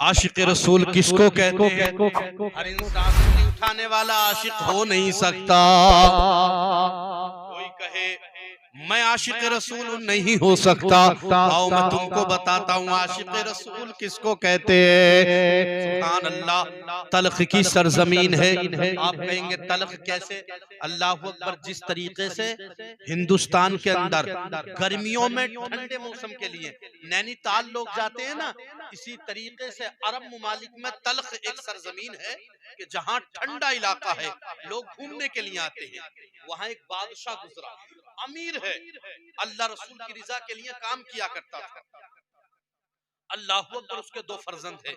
आशिक रसूल किसको कहते हैं? हर इंसान उंगली उठाने वाला आशिक हो नहीं सकता। कोई कहे मैं आशिक रसूल नहीं हो सकता, आओ मैं तुमको बताता हूँ आशिक रसूल किसको कहते हैं। सुभान अल्लाह, तल्ख की सरजमीन है। आप कहेंगे तल्ख कैसे? अल्लाह अकबर, जिस तरीके से हिंदुस्तान के अंदर गर्मियों में ठंडे मौसम के लिए नैनीताल लोग जाते हैं ना, इसी तरीके से अरब मुमालिक में तल्ख एक सरजमीन है कि जहाँ ठंडा इलाका है, लोग घूमने के लिए आते हैं। वहां एक बादशाह गुजरा, अमीर है, अल्लाह रसूल की रिजा के लिए काम किया करता था। अल्लाह अकबर, उसके दो फर्जंद है।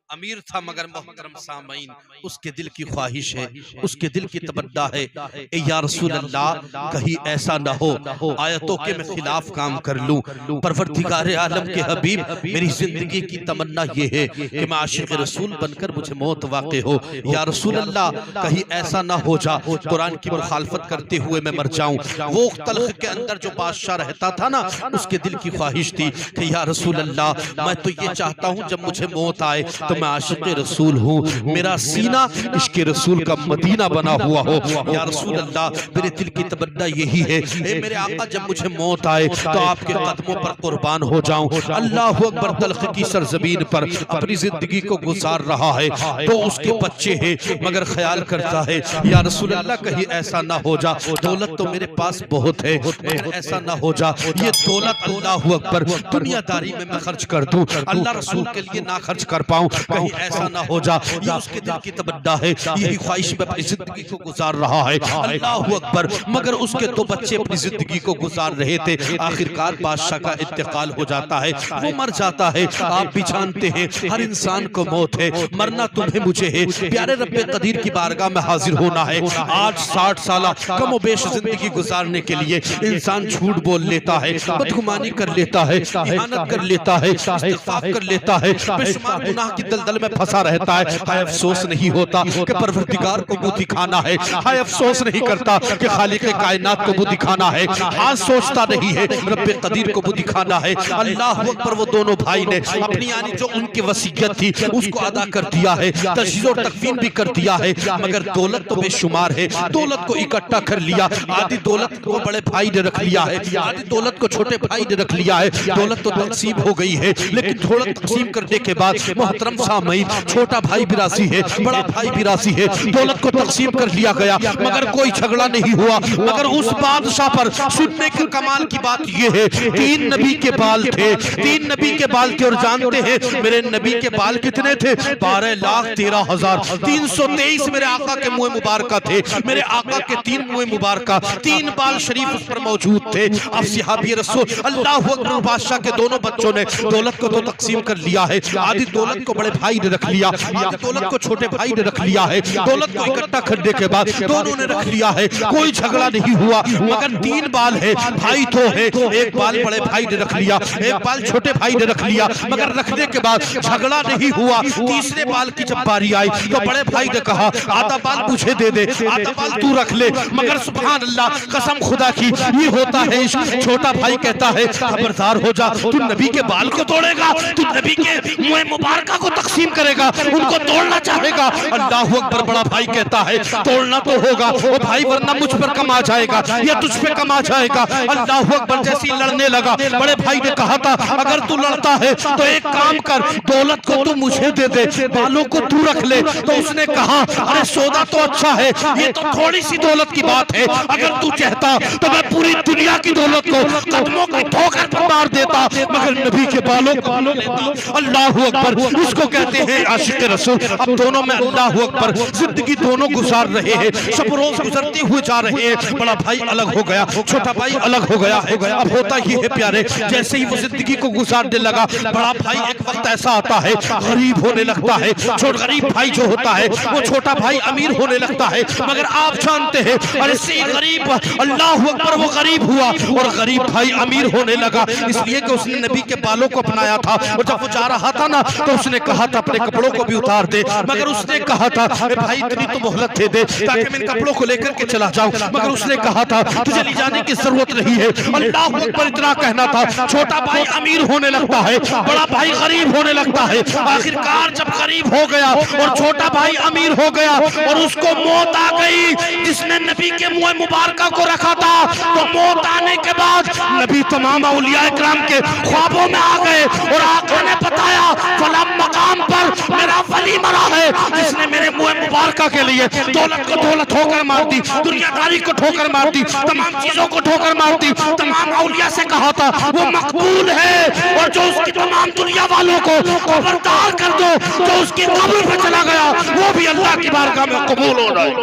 अमीर था मगर मोहतरम सामईन, उसके दिल की ख्वाहिश है, उसके दिल की तमन्ना है, ए या रसूल अल्लाह, कहीं ऐसा ना हो आयतों के मैं खिलाफ काम कर लूं। परवरदिगार आलम के हबीब, मेरी जिंदगी की तमन्ना ये है कि मैं आशिक रसूल बनकर मुझे मौत वाक़े हो। या रसूल अल्लाह, कहीं ऐसा ना हो जा कुरान की मुखालफत करते हुए मैं मर जाऊं। वो तल्ख के अंदर जो बादशाह रहता था ना, उसके दिल की ख्वाहिश थी कि या रसूल अल्लाह, मैं तो ये चाहता हूँ जब मुझे मौत आए तो मैं आशिक रसूल हूँ, मेरा सीना इश्क रसूल का मदीना बना हुआ हो। या रसूल अल्लाह, मेरे दिल की तमन्ना यही है, ए मेरे आका, जब मुझे मौत आए तो आपके कदमों पर कुर्बान हो जाऊं। अल्लाह अकबर, तल्ख की सरजमीन पर अपनी जिंदगी को गुजार रहा है, तो उसके बच्चे हैं, मगर ख्याल करता है या रसूल अल्लाह, कहीं ऐसा ना हो जा, दौलत तो मेरे पास बहुत है मगर ऐसा ना हो जा ये दौलत अल्लाह अकबर दुनियादारी में मैं खर्च कर दूं, अल्लाह रसूल के लिए ना खर्च कर पाऊं, कहीं ऐसा ना हो जा। ये उसके दिल की तमन्ना है, यही ख्वाहिश में अपनी जिंदगी को गुजार रहा है। अल्लाह अकबर, मगर उसके दो बच्चे अपनी जिंदगी को गुजार रहे थे। आखिरकार बादशाह का इंतकाल हो जाता है, वो मर जाता है। आप भी जानते हैं हर इंसान को मौत है, मरना तुम्हें मुझे है। प्यारे रब्बे कदीर की बारगाह में हाजिर होना है। आज 60 साल कमो बेश जिंदगी गुजारने के लिए इंसान झूठ बोल लेता है, बदगुमानी कर लेता है, इहानत कर लेता है, इस्तिग़फ़ार कर लेता है, बेशुमार गुनाह की दलदल में फंसा रहता है। हाय अफसोस नहीं होता कि परवरदिगार को मुंह दिखाना है, हाय अफसोस नहीं करता कि खालिक़े कायनात को मुंह दिखाना है, हाथ सोचता नहीं है रब्बे कदीर को मुंह दिखाना है। अल्लाह अकबर, वो दोनों भाई ने अपनी यानी जो उनकी वसीयत थी उसको अदा कर दिया है, तजहीज़ और तकफीन भी कर दिया है, मगर दौलत तो बेशुमार है। दौलत को इकट्ठा कर लिया, आधी दौलत को बड़े भाई ने रख लिया है, आधी दौलत को छोटे भाई ने रख लिया है। दौलत तो तकसीम हो गई है, लेकिन दौलत तकसीम करने के बाद मोहतरम सामईन, छोटा भाई भी राजी है, बड़ा भाई भी राजी है, दौलत को तकसीम कर लिया गया, मगर कोई झगड़ा नहीं हुआ। मगर उस बादशाह पर सुनने के कमाल की बात यह है, 3 नबी के बाल थे, 3 नबी के बाल थे, और जानते हैं मेरे नबी के बाल कितने थे? 12,13,323 मेरे आका के मुँह मुबारक थे। मेरे आका के 3 मुँह मुबारक, 3 बाल शरीफ उस पर मौजूद थे। अब सिहाबी रसूल अल्लाह अकबर, बादशाह के दोनों बच्चों ने दौलत को तो तकसीम कर लिया है, आधी दौलत को बड़े भाई ने रख लिया, आधी दौलत को छोटे भाई ने रख लिया है। दौलत को इकट्ठा करने के बाद दोनों ने रख लिया है, कोई झगड़ा नहीं हुआ। मगर 3 बाल है, भाई तो है, एक बाल बड़े भाई ने रख लिया, एक बाल छोटे भाई ने रख लिया, मगर रखने के बाद झगड़ा नहीं हुआ। तीसरे बाल की जब बारी आई तो बड़े भाई ने कहा आधा बाल मुझे दे दे, आधा बाल तू रख ले। मगर सुभान अल्लाह, कसम खुदा की, ये होता है इश्क। छोटा भाई कहता है खबरदार हो जा, तू नबी के बाल को तोड़ेगा, तू नबी के मुँह मुबारक को तकसीम करेगा, उनको तोड़ना चाहेगा। अल्लाह अकबर, बड़ा भाई कहता है तोड़ना तो होगा वो भाई, वरना मुझ पर कम आ जाएगा या तुझ पे कम आ जाएगा। अल्लाह अकबर, जैसे ही लड़ने लगा, बड़े भाई ने कहा था अगर तू लड़ता है तो एक काम कर, दौलत को तू मुझे दे दे, बालों को तू रख ले। तो उसने कहा अरे सौदा तो अच्छा है, ये तो थोड़ी सी दौलत की बात है, अगर तू चाहता तो मैं पूरी दुनिया की दौलत को कदमों को ठोकर पर मार देता, मगर नबी के बालों को लेता। अल्लाह अकबर, इसको कहते हैं आशिक रसूल। अब दोनों में अल्लाह अकबर जिंदगी दोनों गुजार रहे हैं, सब रोज गुजरते हुए जा रहे हैं। बड़ा भाई अलग हो गया, छोटा भाई अलग हो गया है। अब होता ये है प्यारे, जैसे ही वो जिंदगी को गुजारने लगा, बड़ा भाई एक वक्त ऐसा आता है गरीब होने लगता है, छोटा गरीब भाई जो होता है वो छोटा भाई अमीर होने लगता है। मगर आप जानते हैं अरे से गरीब अल्लाह अकबर वो गरीब हुआ और गरीब भाई अमीर होने लगा, इसलिए कि उसने नबी के बालों को अपनाया था। और जब वो जा रहा था ना तो उसने कहा कहा था अपने कपड़ों को भी उतार दे, मगर उसने कहा था भाई इतनी तो मोहलत दे दे ताकि मैं इन कपड़ों को लेकर के चला जाऊं, मगर उसने कहा था तुझे ले जाने की जरूरत नहीं है। अल्लाह अकबर इतना कहना था। छोटा भाई अमीर होने लगता है, बड़ा भाई गरीब होने लगता है। आखिरकार जब गरीब हो गया और छोटा भाई अमीर हो गया और उसको मौत आ गई जिसने नबी के मुंह मुबारक को रखा था, तो मौत आने के बाद नबी तमाम औलिया इकराम के ख्वाबों में आ गए और आका ने बताया फला मकाम पर मेरा वली मरा है जिसने मेरे मुंह मुबारक के लिए दौलत को दौलत ठोकर मार दी, दुनियादारी को ठोकर मार दी, तमाम चीजों को ठोकर मार दी। तमाम औलिया से कहा था वो मकबूल है, और जो उसकी तमाम दुनिया वालों को खबरदार कर दो जो उसकी कब्र पे चला गया वो भी अल्लाह की बारगाह में कबूल हो रहा है।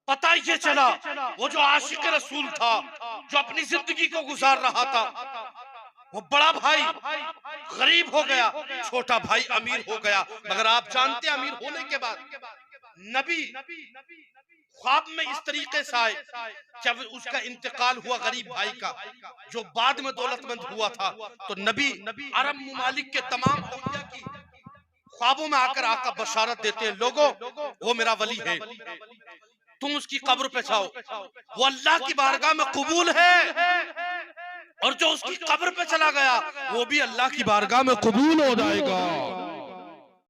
पता ये चला वो जो आशिक रसूल था, जो अपनी जिंदगी को गुजार रहा था, वो बड़ा भाई गरीब हो गया, छोटा भाई अमीर हो गया। मगर आप जानते हैं अमीर होने के बाद नबी ख्वाब में इस तरीके से आए, जब उसका इंतकाल हुआ गरीब भाई का जो बाद में दौलतमंद हुआ था, तो नबी अरब मुमालिक के तमाम औलिया की ख्वाबों में आकर आका बशारत देते हैं, लोगों वो मेरा वली है, तुम उसकी कब्र पे जाओ, वो अल्लाह की बारगाह में कबूल है, और जो उसकी कब्र पे चला गया वो भी अल्लाह की बारगाह में कबूल हो जाएगा।